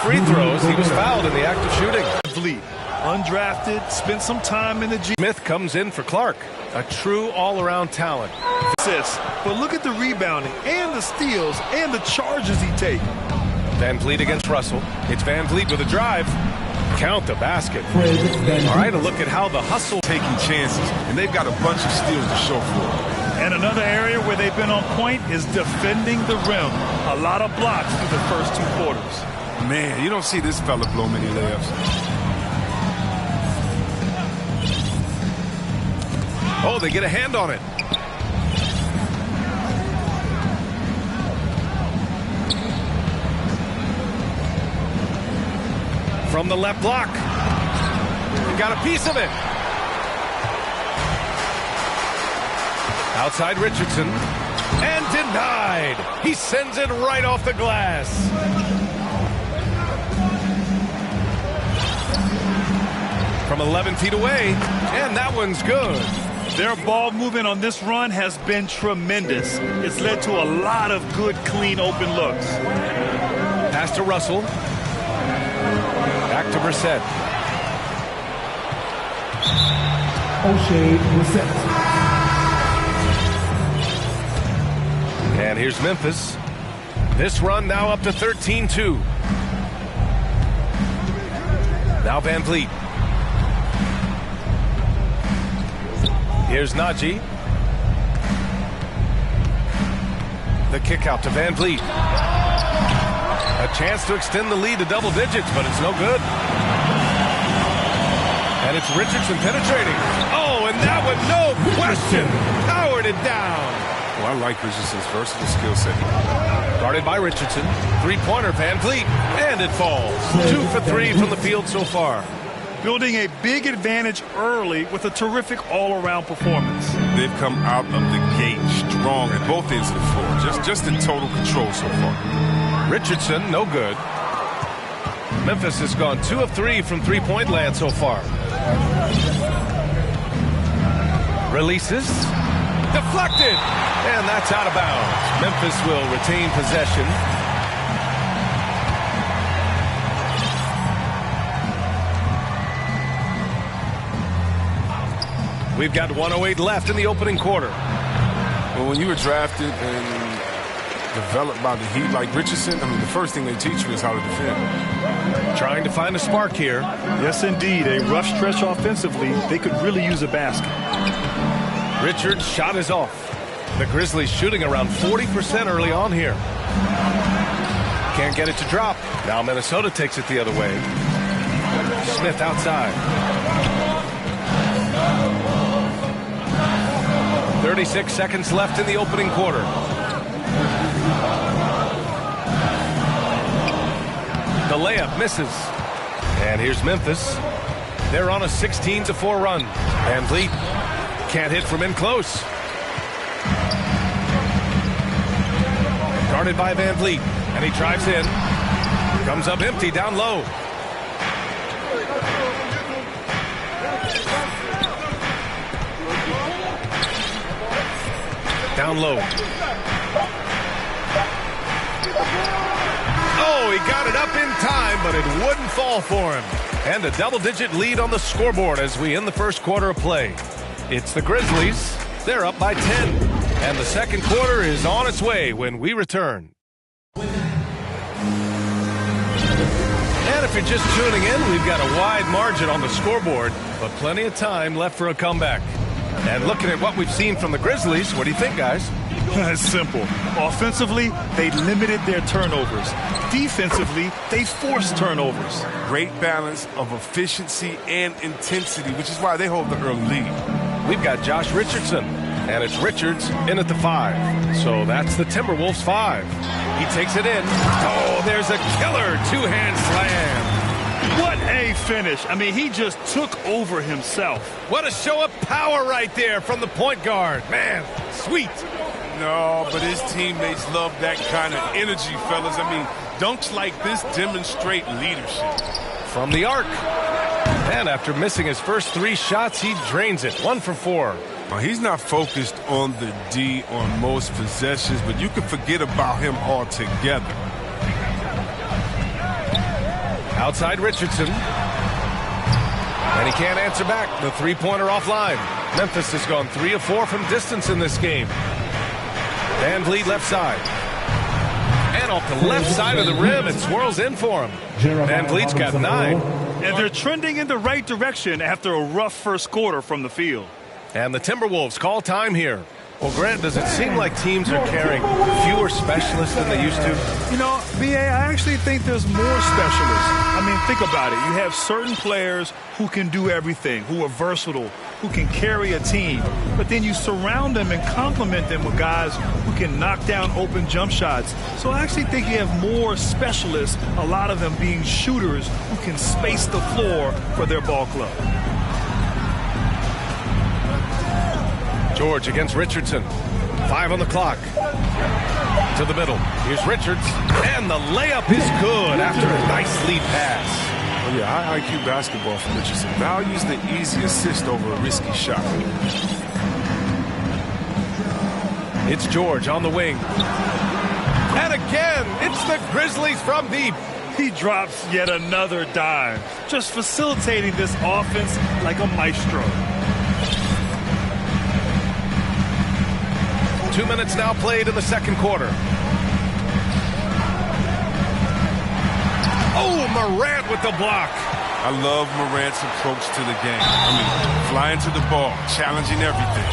free throws. He was fouled in the act of shooting. Fleet, undrafted, spent some time in the G. Smith comes in for Clark, a true all-around talent. Assists, but look at the rebounding and the steals and the charges he takes. Van Vliet against Russell. It's Van Vliet with a drive. Count the basket. All right, a look at how the hustle taking chances, and they've got a bunch of steals to show for it. And another area where they've been on point is defending the rim. A lot of blocks through the first 2 quarters. Man, you don't see this fella blow many layups. Oh, they get a hand on it. From the left block. He got a piece of it. Outside Richardson. And denied. He sends it right off the glass. From 11 feet away. And that one's good. Their ball movement on this run has been tremendous. It's led to a lot of good, clean, open looks. Pass to Russell. Back to Brissett. O'Shea Brissett. And here's Memphis. This run now up to 13-2. Now Van Vliet. Here's Najee. The kick out to Van Vliet. A chance to extend the lead to double digits, but it's no good. And it's Richardson penetrating. Oh, and that one, no question, powered it down. Well, I like Richardson's versatile skill set. Guarded by Richardson. Three-pointer, Van Vliet. And it falls. 2 for 3 from the field so far. Building a big advantage early with a terrific all-around performance. They've come out of the gate strong at both ends of the floor. Just in total control so far. Richardson, no good. Memphis has gone 2 of 3 from three-point land so far. Releases. Deflected. And that's out of bounds. Memphis will retain possession. We've got 1:08 left in the opening quarter. Well, when you were drafted and developed by the Heat like Richardson, I mean, the first thing they teach you is how to defend. Trying to find a spark here. Yes, indeed. A rough stretch offensively. They could really use a basket. Richards' shot is off. The Grizzlies shooting around 40% early on here. Can't get it to drop. Now Minnesota takes it the other way. Smith outside. 36 seconds left in the opening quarter. The layup misses. And here's Memphis. They're on a 16-4 run. Van Vliet can't hit from in close. Guarded by Van Vliet. And he drives in. Comes up empty down low. Down low. Oh, he got it up in time, but it wouldn't fall for him. And a double-digit lead on the scoreboard as we end the first quarter of play. It's the Grizzlies. They're up by 10. And the second quarter is on its way when we return. And if you're just tuning in, we've got a wide margin on the scoreboard, but plenty of time left for a comeback. And looking at what we've seen from the Grizzlies, what do you think, guys? It's simple. Offensively, they limited their turnovers. Defensively, they forced turnovers. Great balance of efficiency and intensity, which is why they hold the early lead. We've got Josh Richardson, and it's Richards in at the 5. So that's the Timberwolves 5. He takes it in. Oh, there's a killer two-hand slam. What a finish. I mean, he just took over himself. What a show of power right there from the point guard. Man, sweet. No, but his teammates love that kind of energy, fellas. I mean, dunks like this demonstrate leadership. From the arc. And after missing his first 3 shots, he drains it. 1 for 4. Well, he's not focused on the D on most possessions, but you can forget about him altogether. Outside Richardson. And he can't answer back. The three-pointer offline. Memphis has gone 3 of 4 from distance in this game. Van Vliet left side. And off the left side of the rim, it swirls in for him. Van Vliet's got 9. And they're trending in the right direction after a rough first quarter from the field. And the Timberwolves call time here. Well, Grant, does it seem like teams are carrying fewer specialists than they used to? You know, B.A., I actually think there's more specialists. I mean, think about it. You have certain players who can do everything, who are versatile, who can carry a team. But then you surround them and complement them with guys who can knock down open jump shots. So I actually think you have more specialists, a lot of them being shooters who can space the floor for their ball club. George against Richardson. 5 on the clock. To the middle. Here's Richards. And the layup is good after a nice lead pass. Oh, yeah, high IQ basketball from Richardson. Values the easy assist over a risky shot. It's George on the wing. And again, it's the Grizzlies from deep. He drops yet another dime, just facilitating this offense like a maestro. 2 minutes now played in the second quarter. Oh, Morant with the block. I love Morant's approach to the game. I mean, flying to the ball, challenging everything.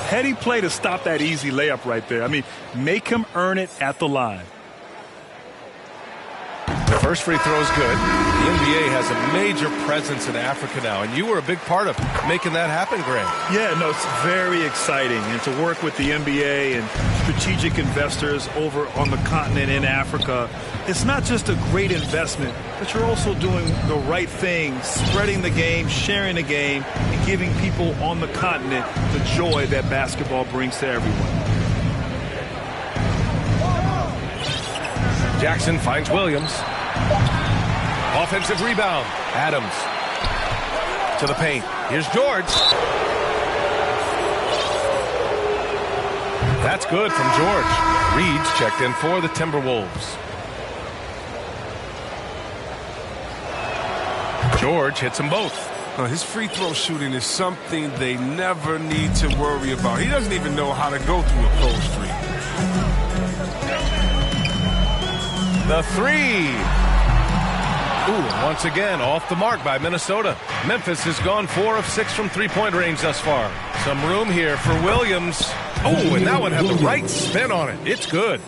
Heady play to stop that easy layup right there. I mean, make him earn it at the line. The first free throw is good. The NBA has a major presence in Africa now, and you were a big part of making that happen, Grant. Yeah, no, it's very exciting. And to work with the NBA and strategic investors over on the continent in Africa, it's not just a great investment, but you're also doing the right thing, spreading the game, sharing the game, and giving people on the continent the joy that basketball brings to everyone. Jackson finds Williams. Offensive rebound. Adams to the paint. Here's George. That's good from George. Reed's checked in for the Timberwolves. George hits them both. His free throw shooting is something they never need to worry about. He doesn't even know how to go through a cold streak. The three. Ooh, once again, off the mark by Minnesota. Memphis has gone 4 of 6 from three-point range thus far. Some room here for Williams. Oh, and that one had the right spin on it. It's good.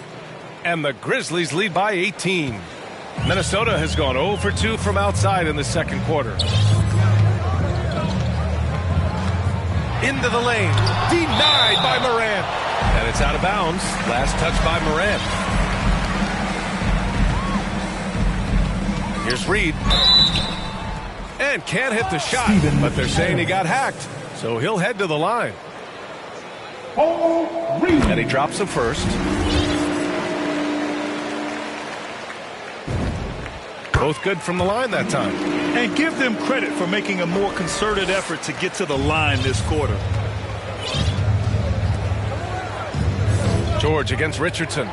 And the Grizzlies lead by 18. Minnesota has gone 0 for 2 from outside in the second quarter. Into the lane. Denied by Morant. And it's out of bounds. Last touch by Morant. Here's Reed. And can't hit the shot, but they're saying he got hacked, so he'll head to the line. And he drops him first. Both good from the line that time. And give them credit for making a more concerted effort to get to the line this quarter. George against Richardson.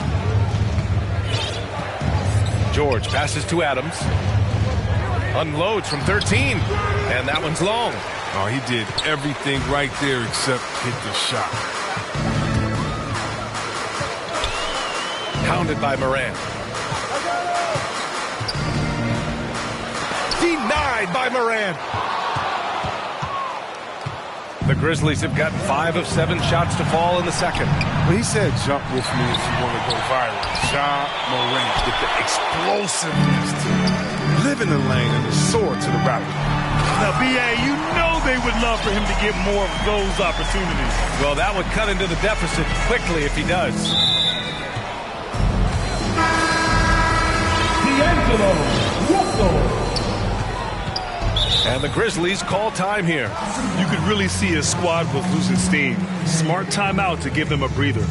George passes to Adams. Unloads from 13. And that one's long. Oh, he did everything right there except hit the shot. Pounded by Morant. Denied by Morant. The Grizzlies have gotten 5 of 7 shots to fall in the second. Well, he said jump with me if you want to go viral. Ja Morant with the explosiveness to live in the lane and the sword to the rabbit. Now, B.A., you know they would love for him to get more of those opportunities. Well, that would cut into the deficit quickly if he does. D'Angelo Russell. And the Grizzlies call time here. You could really see his squad was losing steam. Smart timeout to give them a breather.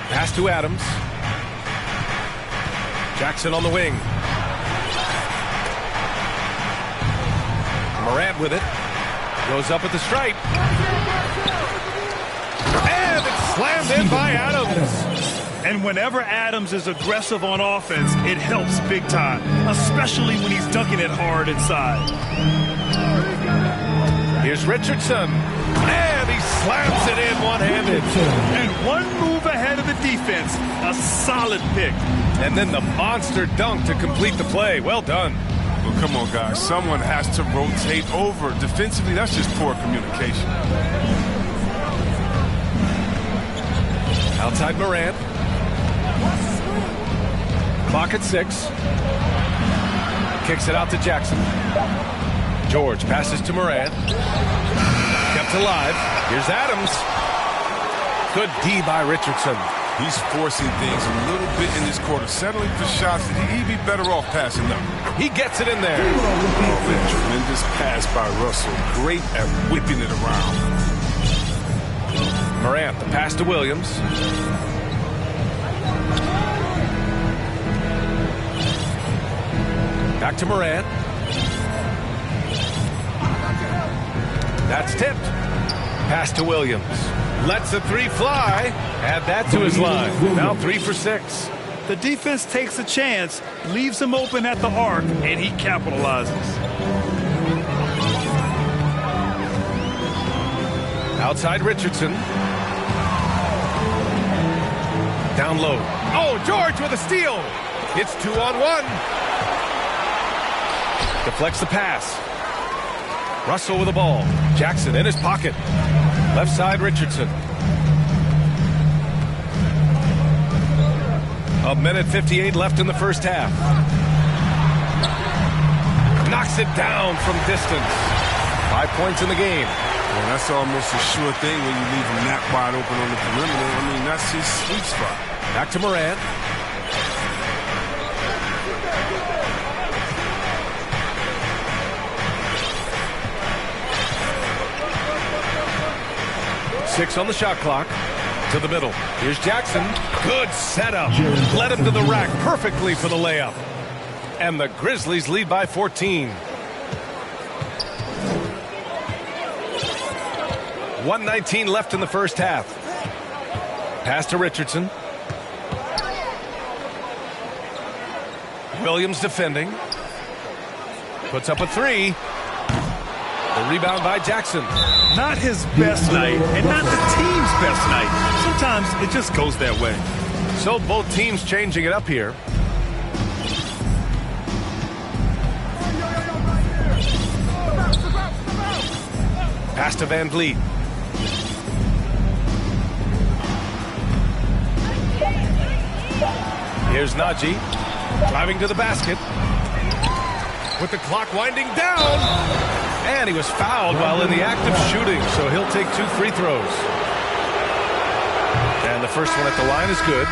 Pass to Adams. Jackson on the wing. Morant with it. Goes up at the stripe. And it's slammed in by Adams. And whenever Adams is aggressive on offense, it helps big time, especially when he's dunking it hard inside. Here's Richardson. And he slams it in one-handed. And one move ahead of the defense. A solid pick. And then the monster dunk to complete the play. Well done. Well, come on, guys. Someone has to rotate over. Defensively, that's just poor communication. Outside Morant. Clock at 6. Kicks it out to Jackson. George passes to Morant. Kept alive. Here's Adams. Good D by Richardson. He's forcing things a little bit in this quarter, settling for shots that he'd be better off passing up. He gets it in there. Oh, tremendous pass by Russell. Great at whipping it around. Morant, the pass to Williams. Back to Morant. That's tipped. Pass to Williams. Lets the three fly. Add that to his line. Now 3 for 6. The defense takes a chance, leaves him open at the arc, and he capitalizes. Outside Richardson. Down low. Oh, George with a steal. It's 2-on-1. Deflects the pass. Russell with the ball. Jackson in his pocket. Left side Richardson. A minute 58 left in the first half. Knocks it down from distance. 5 points in the game. Well, that's almost a sure thing when you leave him that wide open on the perimeter. I mean, that's his sweet spot. Back to Morant. Six on the shot clock. To the middle. Here's Jackson. Good setup. Led him to the rack perfectly for the layup. And the Grizzlies lead by 14. 1:19 left in the first half. Pass to Richardson. Williams defending. Puts up a three. The rebound by Jackson. Not his best night, and not the team's best night. Sometimes it just goes that way. So both teams changing it up here. Pass to Van Vliet. Here's Najee. Driving to the basket. With the clock winding down. And he was fouled while in the act of shooting, so he'll take 2 free throws. And the first one at the line is good.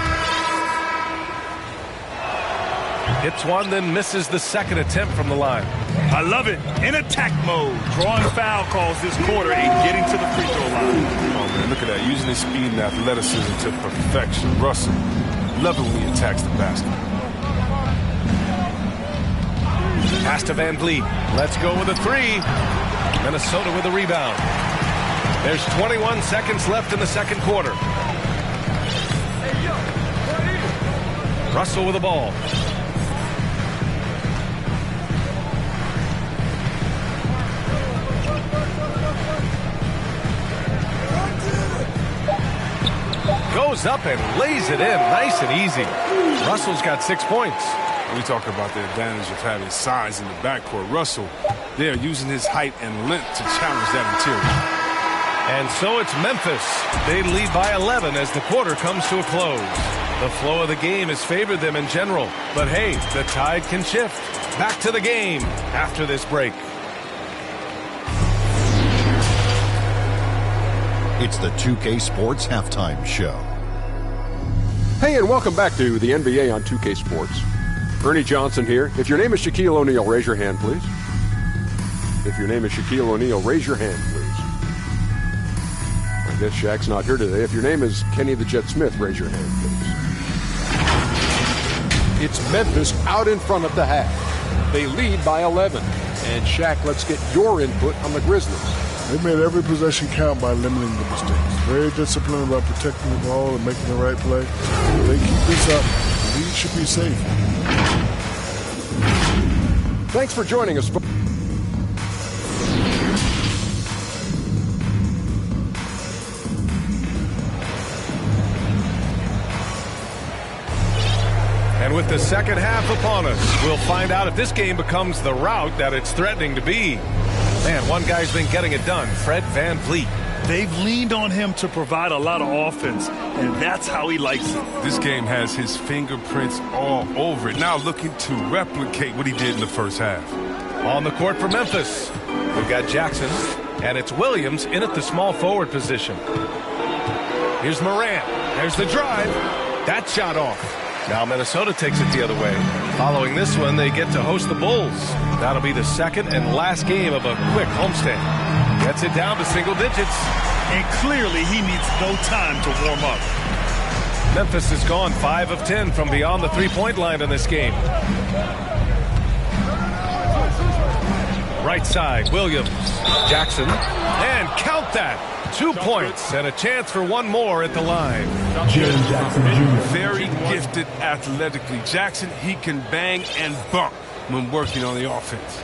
Hits one, then misses the second attempt from the line. I love it. In attack mode. Drawing foul calls this quarter and getting to the free throw line. Oh, man, look at that. Using his speed and athleticism to perfection. Russell, love it when he attacks the basket. Pass to Van Vliet. Let's go with a three. Minnesota with a rebound. There's 21 seconds left in the second quarter. Russell with the ball. Goes up and lays it in nice and easy. Russell's got 6 points. We talk about the advantage of having size in the backcourt. Russell, they're using his height and length to challenge that interior. And so it's Memphis. They lead by 11 as the quarter comes to a close. The flow of the game has favored them in general. But hey, the tide can shift. Back to the game after this break. It's the 2K Sports Halftime Show. Hey, and welcome back to the NBA on 2K Sports. Ernie Johnson here. If your name is Shaquille O'Neal, raise your hand, please. If your name is Shaquille O'Neal, raise your hand, please. I guess Shaq's not here today. If your name is Kenny the Jet Smith, raise your hand, please. It's Memphis out in front at the half. They lead by 11. And Shaq, let's get your input on the Grizzlies. They made every possession count by limiting the mistakes. Very disciplined about protecting the ball and making the right play. If they keep this up, the lead should be safe. Thanks for joining us. And with the second half upon us, we'll find out if this game becomes the rout that it's threatening to be. Man, one guy's been getting it done, Fred VanVleet. They've leaned on him to provide a lot of offense, and that's how he likes it. This game has his fingerprints all over it. Now looking to replicate what he did in the first half. On the court for Memphis, we've got Jackson, and it's Williams in at the small forward position. Here's Morant. There's the drive. That shot off. Now Minnesota takes it the other way. Following this one, they get to host the Bulls. That'll be the second and last game of a quick homestand. Gets it down to single digits. And clearly he needs no time to warm up. Memphis has gone 5 of 10 from beyond the three-point line in this game. Right side, Williams, Jackson, and count that. 2 points and a chance for one more at the line. Jaren Jackson Jr. Very gifted athletically. Jackson, he can bang and bump when working on the offense.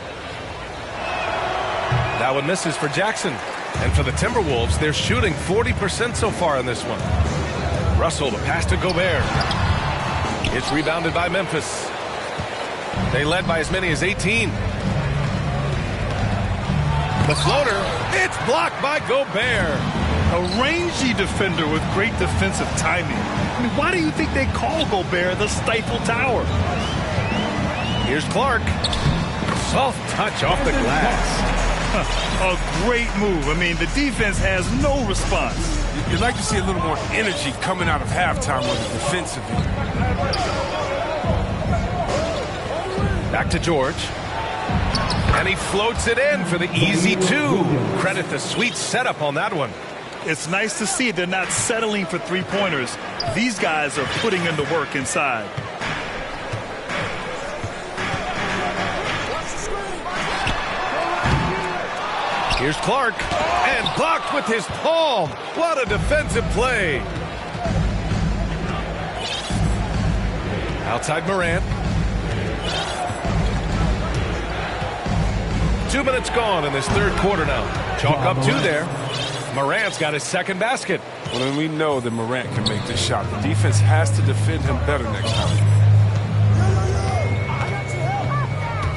That one misses for Jackson. And for the Timberwolves, they're shooting 40% so far in this one. Russell, the pass to Gobert. It's rebounded by Memphis. They led by as many as 18. The floater, it's blocked by Gobert. A rangy defender with great defensive timing. I mean, why do you think they call Gobert the Stifle Tower? Here's Clark. Soft touch off the glass. A great move. I mean, the defense has no response. You'd like to see a little more energy coming out of halftime on the defensive end. Back to George. And he floats it in for the easy two. Credit the sweet setup on that one. It's nice to see they're not settling for three-pointers. These guys are putting in the work inside. Here's Clark, and blocked with his palm. What a defensive play. Outside Morant. 2 minutes gone in this third quarter now. Chalk up 2 there. Morant's got his second basket. Well, then we know that Morant can make this shot. The defense has to defend him better next time.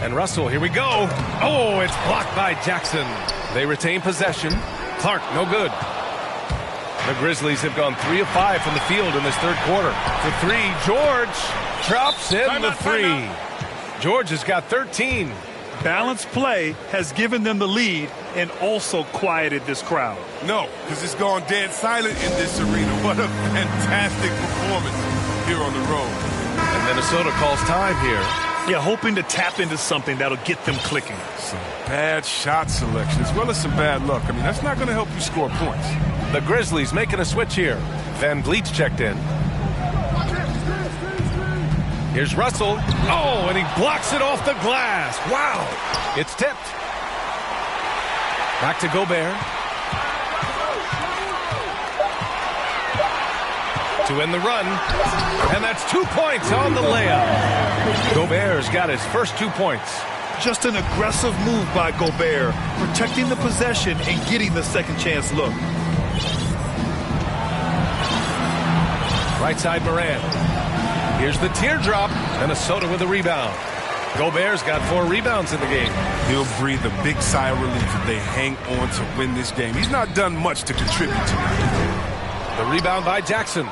And Russell, here we go. Oh, it's blocked by Jackson. They retain possession. Clark, no good. The Grizzlies have gone 3 of 5 from the field in this third quarter. For 3, George drops in the 3. George has got 13. Balanced play has given them the lead and also quieted this crowd. No, because it's gone dead silent in this arena. What a fantastic performance here on the road. And Minnesota calls time here. Yeah, hoping to tap into something that'll get them clicking. Some bad shot selection as well as some bad luck. I mean, that's not going to help you score points. The Grizzlies making a switch here. VanVleet's checked in. Here's Russell. Oh, and he blocks it off the glass. Wow. It's tipped. Back to Gobert. To end the run. And that's 2 points on the layup. Gobert's got his first 2 points. Just an aggressive move by Gobert, protecting the possession and getting the second chance look. Right side Morant. Here's the teardrop. Minnesota with a rebound. Gobert's got 4 rebounds in the game. He'll breathe a big sigh of relief if they hang on to win this game. He's not done much to contribute tonight. The rebound by Jackson.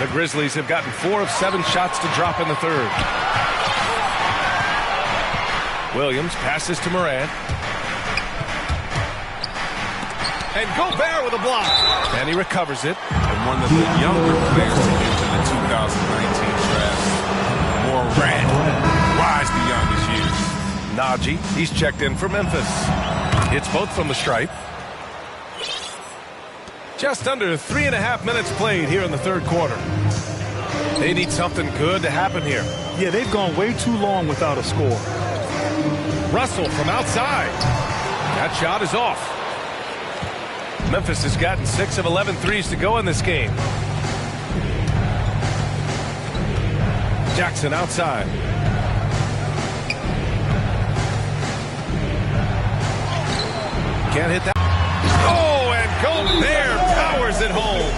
The Grizzlies have gotten 4 of 7 shots to drop in the third. Williams passes to Morant. And Gobert with a block. And he recovers it. And one of the younger players to enter the 2019 draft. Morant. Wise beyond his years. Najee, he's checked in for Memphis. It's both from the stripe. Just under 3.5 minutes played here in the third quarter. They need something good to happen here. Yeah, they've gone way too long without a score. Russell from outside. That shot is off. Memphis has gotten 6 of 11 threes to go in this game. Jackson outside. Can't hit that. Oh, and Gobert powers it home.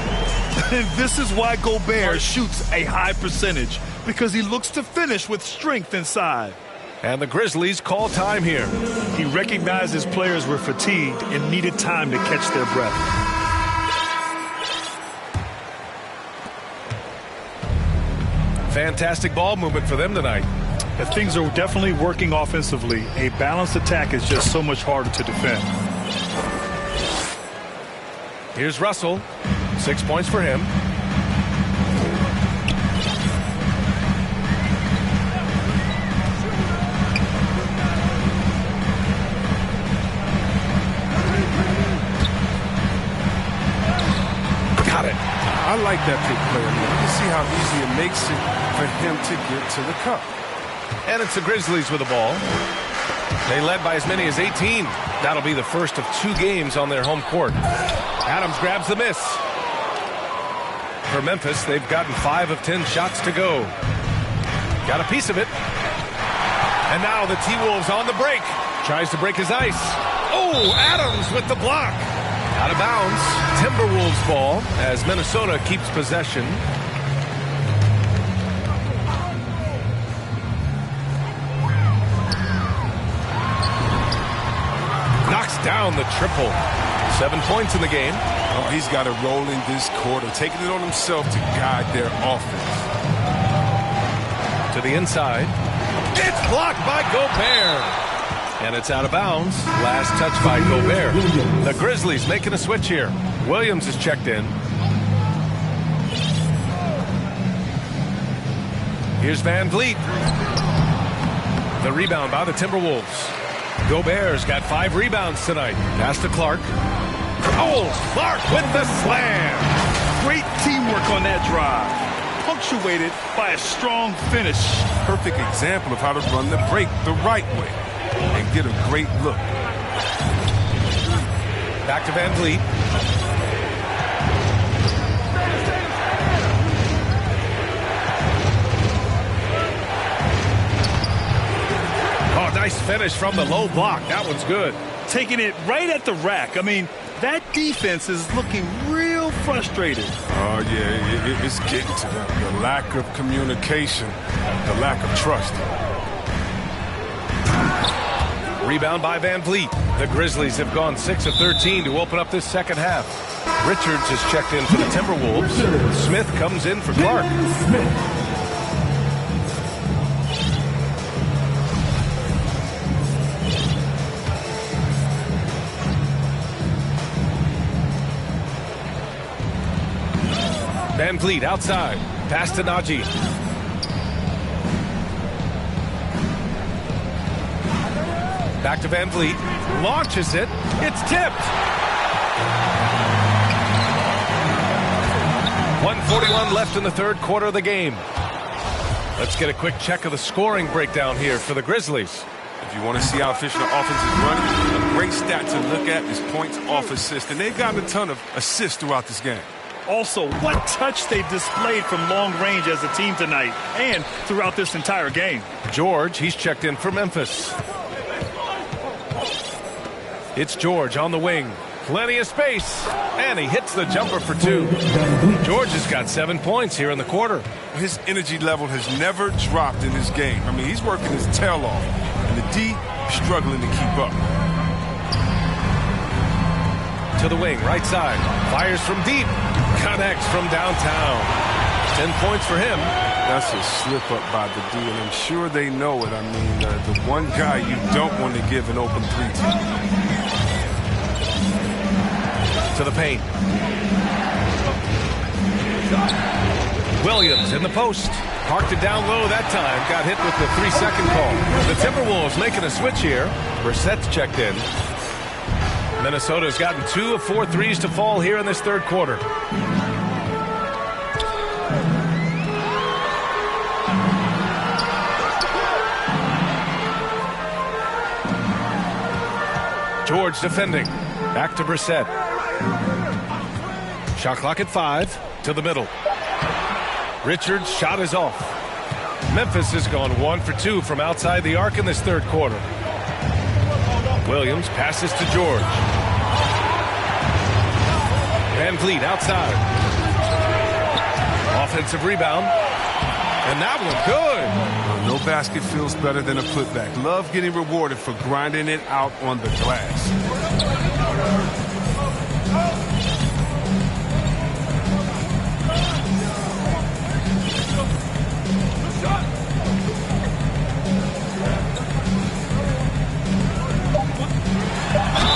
And this is why Gobert shoots a high percentage, because he looks to finish with strength inside. And the Grizzlies call time here. He recognized his players were fatigued and needed time to catch their breath. Fantastic ball movement for them tonight. If things are definitely working offensively, a balanced attack is just so much harder to defend. Here's Russell. 6 points for him. Got it. I like that pick play. You can see how easy it makes it for him to get to the cup. And it's the Grizzlies with the ball. They led by as many as 18. That'll be the first of 2 games on their home court. Adams grabs the miss. For Memphis, they've gotten 5 of 10 shots to go. Got a piece of it. And now the T-Wolves on the break. Tries to break his ice. Oh, Adams with the block. Out of bounds. Timberwolves ball as Minnesota keeps possession. Knocks down the triple. 7 points in the game. Oh, he's got to roll in this quarter, taking it on himself to guide their offense. To the inside. It's blocked by Gobert. And it's out of bounds. Last touch by Gobert. The Grizzlies making a switch here. Williams is checked in. Here's Van Vliet. The rebound by the Timberwolves. Gobert's got 5 rebounds tonight. Pass to Clark. Oh, Clark with the slam. Great teamwork on that drive, punctuated by a strong finish. Perfect example of how to run the break the right way and get a great look. Back to Van Vliet. Oh, nice finish from the low block. That one's good. Taking it right at the rack. I mean, that defense is looking real frustrated. Oh, yeah, it's getting to them. The lack of communication, the lack of trust. Rebound by Van Vliet. The Grizzlies have gone 6 of 13 to open up this second half. Richards is checked in for the Timberwolves. Smith comes in for Clark. Van Vliet outside. Pass to Najee. Back to Van Vliet. Launches it. It's tipped. 1:41 left in the third quarter of the game. Let's get a quick check of the scoring breakdown here for the Grizzlies. If you want to see how efficient the offense is running, a great stat to look at is points off assist. And they've gotten a ton of assists throughout this game. Also, what touch they've displayed from long range as a team tonight and throughout this entire game. George, he's checked in for Memphis. It's George on the wing. Plenty of space. And he hits the jumper for 2. George has got 7 points here in the quarter. His energy level has never dropped in this game. I mean, he's working his tail off. And the D struggling to keep up. To the wing, right side. Fires from deep. Connects from downtown. 10 points for him. That's a slip up by the D, and I'm sure they know it. I mean, the one guy you don't want to give an open 3 to. To the paint. Williams in the post. Parked it down low that time. Got hit with the 3-second call. The Timberwolves making a switch here. Brissett's checked in. Minnesota's gotten 2 of 4 threes to fall here in this third quarter. George defending. Back to Brissett. Shot clock at 5 to the middle. Richards' shot is off. Memphis has gone 1 for 2 from outside the arc in this third quarter. Williams passes to George. Van Vliet outside. Offensive rebound. And that one good. No basket feels better than a putback. Love getting rewarded for grinding it out on the glass.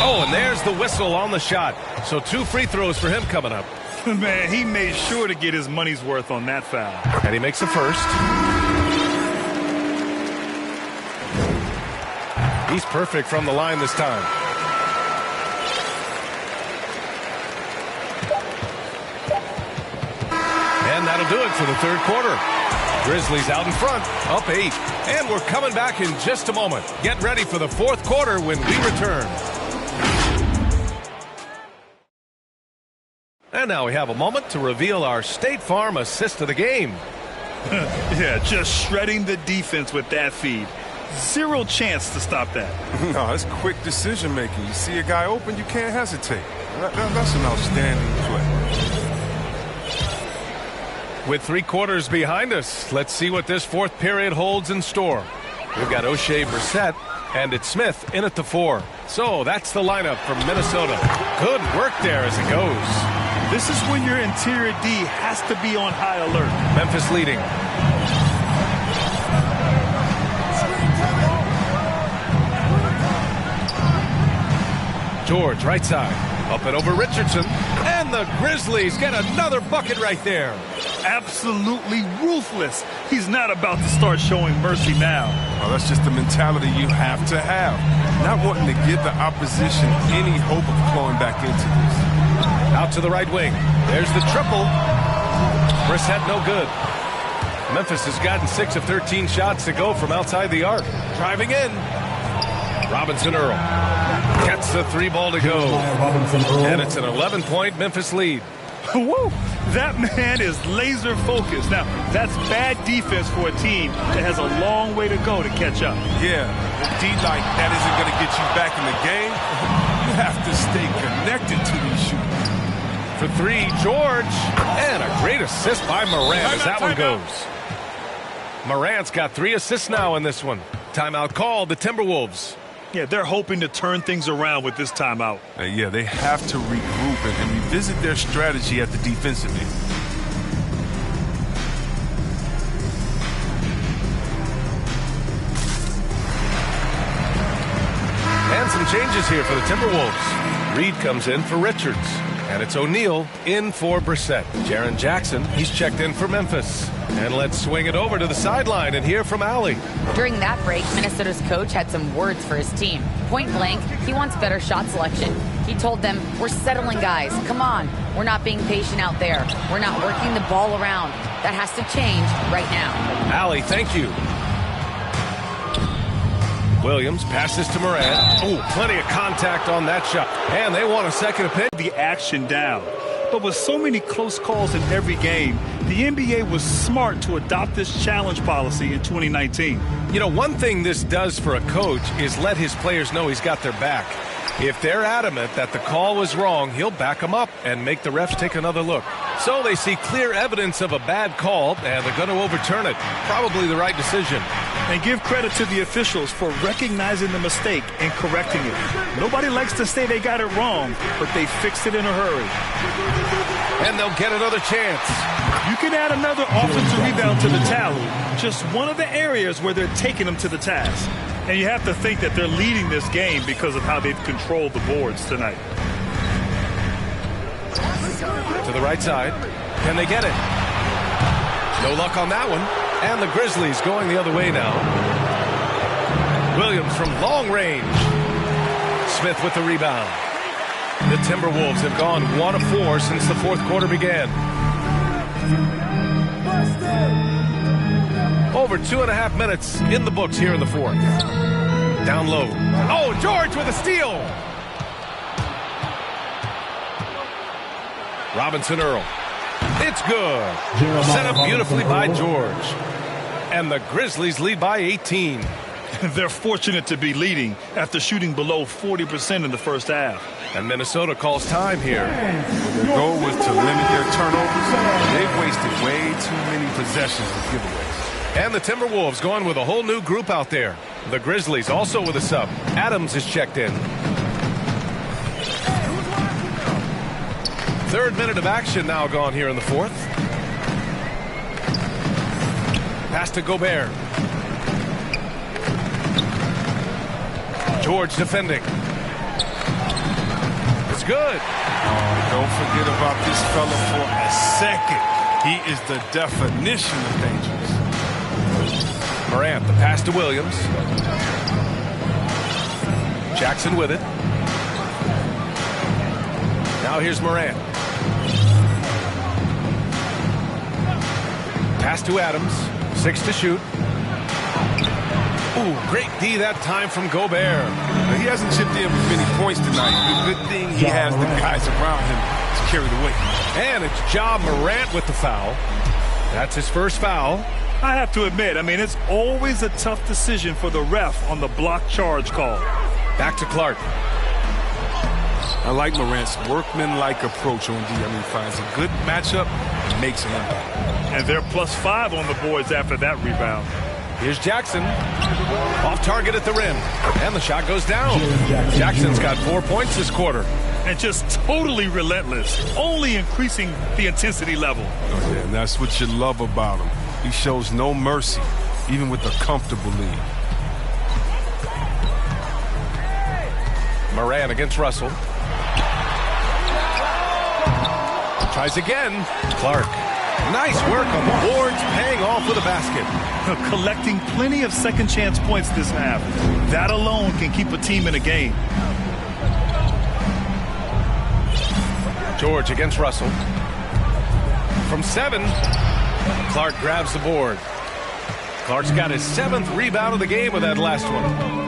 Oh, and there's the whistle on the shot. So 2 free throws for him coming up. Man, he made sure to get his money's worth on that foul. And he makes the first. He's perfect from the line this time. And that'll do it for the third quarter. Grizzlies out in front, up 8. And we're coming back in just a moment. Get ready for the fourth quarter when we return. And now we have a moment to reveal our State Farm assist of the game. Yeah, just shredding the defense with that feed. Zero chance to stop that. No, it's quick decision making. You see a guy open, you can't hesitate. That's an outstanding play. With 3 quarters behind us, let's see what this fourth period holds in store. We've got O'Shea, Brissett, and it's Smith in at the 4. So that's the lineup from Minnesota. Good work there as it goes. This is when your interior D has to be on high alert. Memphis leading. George, right side. Up and over Richardson. And the Grizzlies get another bucket right there. Absolutely ruthless. He's not about to start showing mercy now. Well, that's just the mentality you have to have. Not wanting to give the opposition any hope of clawing back into this. Out to the right wing. There's the triple. Brissett no good. Memphis has gotten 6 of 13 shots to go from outside the arc. Driving in. Robinson Earl. Gets the 3 ball to go. And it's an 11-point Memphis lead. Woo! That man is laser focused. Now, that's bad defense for a team that has a long way to go to catch up. Yeah, a D like that isn't going to get you back in the game. You have to stay connected to these shooters. For 3, George. And a great assist by Morant as that one goes. Morant's got 3 assists now in this one. Timeout called, the Timberwolves. Yeah, they're hoping to turn things around with this timeout. Yeah, they have to regroup and revisit their strategy at the defensive end. And some changes here for the Timberwolves. Reed comes in for Richards. And it's O'Neal in for Brissett. Jaren Jackson, he's checked in for Memphis. And let's swing it over to the sideline and hear from Allie. During that break, Minnesota's coach had some words for his team. Point blank, he wants better shot selection. He told them, we're settling guys. Come on. We're not being patient out there. We're not working the ball around. That has to change right now. Allie, thank you. Williams passes to Morant. Oh, plenty of contact on that shot. And they want a second opinion. The action down. But with so many close calls in every game, the NBA was smart to adopt this challenge policy in 2019. You know, one thing this does for a coach is let his players know he's got their back. If they're adamant that the call was wrong, he'll back them up and make the refs take another look. So they see clear evidence of a bad call, and they're going to overturn it. Probably the right decision. And give credit to the officials for recognizing the mistake and correcting it. Nobody likes to say they got it wrong, but they fixed it in a hurry. And they'll get another chance. You can add another offensive rebound to the tally. Just one of the areas where they're taking them to the task. And you have to think that they're leading this game because of how they've controlled the boards tonight. To the right side. Can they get it? No luck on that one. And the Grizzlies going the other way now. Williams from long range. Smith with the rebound. The Timberwolves have gone 1 of 4 since the fourth quarter began. Over 2.5 minutes in the books here in the fourth. Down low. Oh, George with a steal. Robinson Earl. It's good. Set up beautifully by George. And the Grizzlies lead by 18. They're fortunate to be leading after shooting below 40% in the first half. And Minnesota calls time here. Their goal was to limit their turnovers. They've wasted way too many possessions with giveaways. And the Timberwolves going with a whole new group out there. The Grizzlies also with a sub. Adams is checked in. Third minute of action now gone here in the fourth. Pass to Gobert. George defending. It's good. Don't forget about this fella for a second. He is the definition of dangerous. Morant, the pass to Williams. Jackson with it. Now here's Morant. Pass to Adams. 6 to shoot. Ooh, great D that time from Gobert. Now, he hasn't chipped in with many points tonight. The good thing he has the guys around him to carry the weight. And it's Ja Morant with the foul. That's his first foul. I have to admit, it's always a tough decision for the ref on the block charge call. Back to Clark. I like Morant's workman-like approach on D. Finds a good matchup and makes an impact. And they're +5 on the boards after that rebound. Here's Jackson. Off target at the rim. And the shot goes down. Jackson's got 4 points this quarter. And just totally relentless, only increasing the intensity level. Oh, yeah, and that's what you love about him. He shows no mercy, even with a comfortable lead. Morant against Russell. Tries again. Clark. Nice work on the boards, paying off with a basket. Collecting plenty of second chance points this half. That alone can keep a team in a game. George against Russell. From 7, Clark grabs the board. Clark's got his 7th rebound of the game with that last one.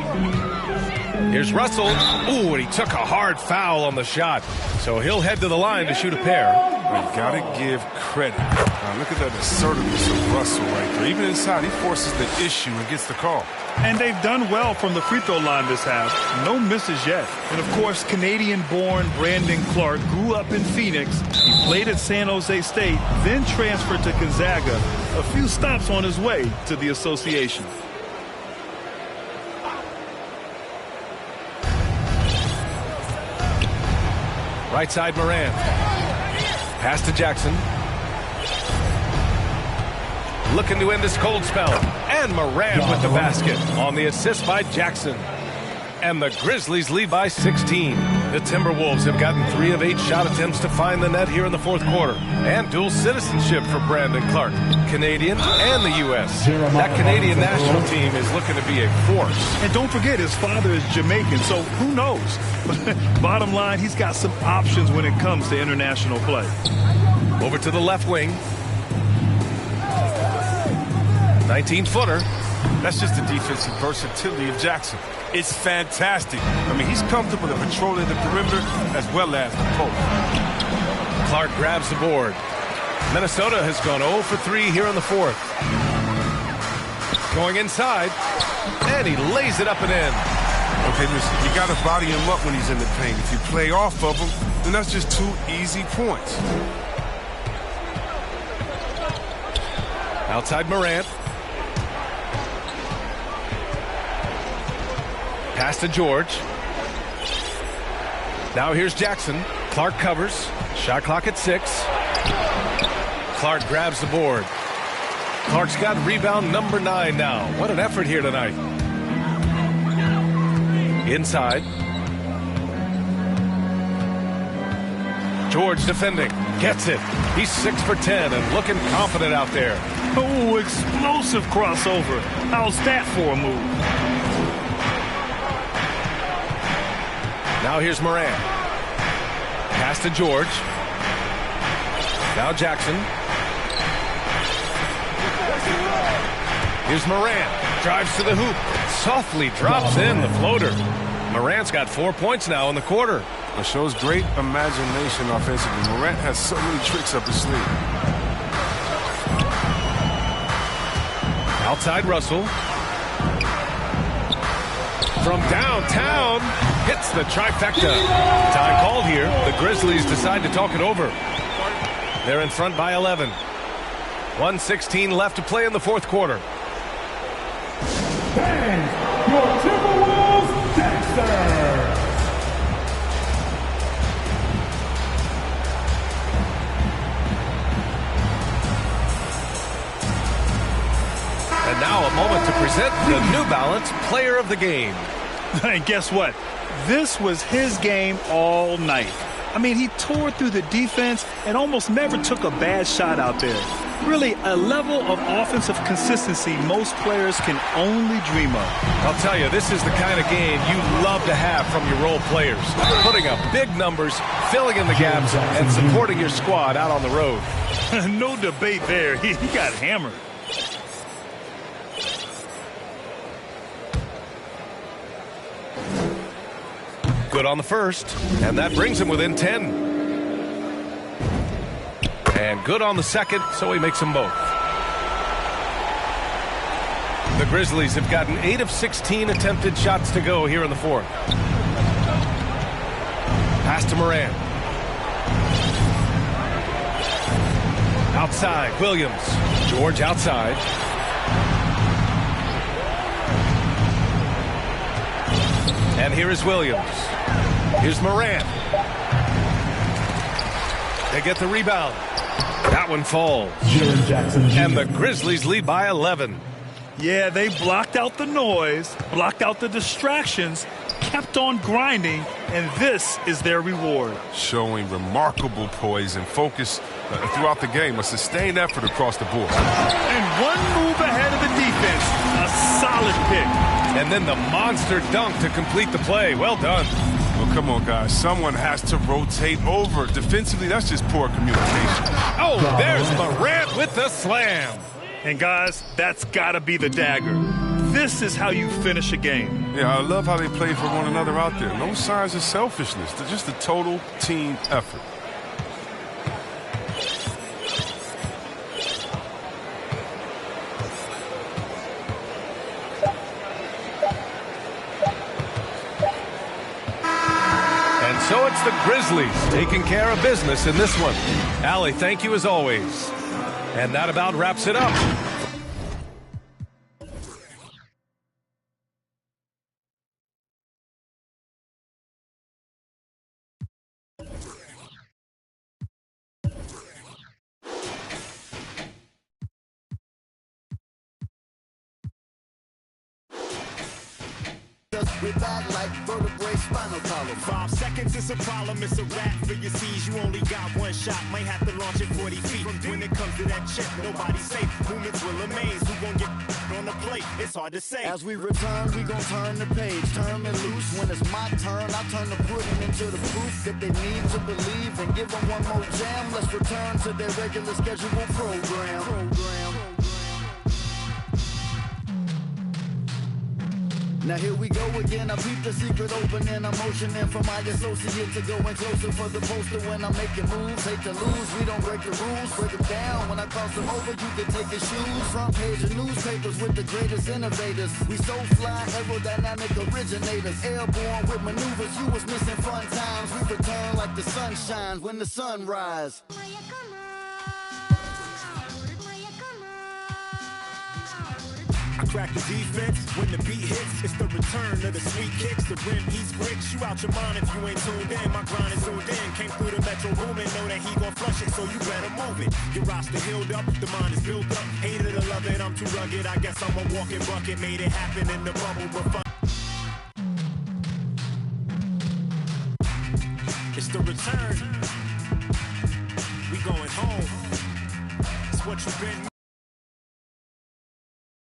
Here's Russell. Ooh, and he took a hard foul on the shot. So he'll head to the line to shoot a pair. You got to give credit. Now look at that assertiveness of Russell right there. Even inside, he forces the issue and gets the call. And they've done well from the free throw line this half. No misses yet. And, of course, Canadian-born Brandon Clark grew up in Phoenix. He played at San Jose State, then transferred to Gonzaga. A few stops on his way to the association. Right side Morant. Pass to Jackson. Looking to end this cold spell. And Morant with the basket on the assist by Jackson. And the Grizzlies lead by 16. The Timberwolves have gotten 3 of 8 shot attempts to find the net here in the fourth quarter. And dual citizenship for Brandon Clark. Canadian and the U.S. That Canadian national team is looking to be a force. And don't forget, his father is Jamaican, so who knows? Bottom line, he's got some options when it comes to international play. Over to the left wing. 19-footer. That's just the defensive versatility of Jackson. It's fantastic. He's comfortable in controlling the perimeter as well as the post. Clark grabs the board. Minnesota has gone 0 for 3 here in the fourth. Going inside, and he lays it up and in. Okay, listen, you got to body him up when he's in the paint. If you play off of him, then that's just 2 easy points. Outside Morant. Pass to George. Now here's Jackson. Clark covers. Shot clock at 6. Clark grabs the board. Clark's got rebound number 9 now. What an effort here tonight. Inside. George defending. Gets it. He's 6 for 10 and looking confident out there. Oh, explosive crossover. How's that for a move? Now here's Morant. Pass to George. Now Jackson. Here's Morant. Drives to the hoop. Softly drops in the floater. Morant's got 4 points now in the quarter. It shows great imagination offensively. Morant has so many tricks up his sleeve. Outside Russell. From downtown, hits the trifecta. Time called here. The Grizzlies decide to talk it over. They're in front by 11. 1:16 left to play in the fourth quarter. Bang! Your Timberwolves, Dexter! And now a moment to present the New Balance Player of the Game. And guess what? This was his game all night. I mean, he tore through the defense and almost never took a bad shot out there. Really, a level of offensive consistency most players can only dream of. I'll tell you, this is the kind of game you love to have from your role players. Putting up big numbers, filling in the gaps, and supporting your squad out on the road. No debate there. He got hammered. Good on the first, and that brings him within 10. And good on the second, so he makes them both. The Grizzlies have gotten 8 of 16 attempted shots to go here in the fourth. Pass to Morant. Outside, Williams. George outside. And here is Williams. Here's Morant. They get the rebound. That one falls. And the Grizzlies lead by 11. Yeah, they blocked out the noise, blocked out the distractions, kept on grinding, and this is their reward. Showing remarkable poise and focus throughout the game. A sustained effort across the board. And one move ahead of the defense. A solid pick. And then the monster dunk to complete the play. Well done. Well, come on, guys. Someone has to rotate over. Defensively, that's just poor communication. Oh, there's Morant with the slam. And, guys, that's got to be the dagger. This is how you finish a game. Yeah, I love how they play for one another out there. No signs of selfishness. They're just a total team effort. So it's the Grizzlies taking care of business in this one. Allie, thank you as always. And that about wraps it up. We're back like vertebrae spinal column. 5 seconds is a problem, it's a wrap for your C's. You only got one shot, might have to launch it 40 feet. When it comes to that chip, nobody's safe. Movements will amaze. Who gon' get on the plate? It's hard to say. As we return, we gon' turn the page, turn and loose. When it's my turn, I turn the pudding into the proof that they need to believe and give them one more jam. Let's return to their regular scheduled program. Now here we go again, I peep the secret opening, I'm motioning for my associate to go in closer for the poster when I'm making moves. Hate to lose, we don't break the rules, break them down. When I cross them over, you can take your shoes. Front page of newspapers with the greatest innovators. We so fly, aerodynamic originators. Airborne with maneuvers, you was missing fun times. We return like the sun shines when the sun rise. I crack the defense when the beat hits. It's the return of the sweet kicks. The rim eats bricks. You out your mind if you ain't tuned in. My grind is zoomed in. Came through the metro booming. Know that he gon' flush it, so you better move it. Your roster healed up. The mind is built up. Hate it or love it, I'm too rugged. I guess I'm a walking bucket. Made it happen in the bubble, but fun. It's the return. We going home. It's what you've been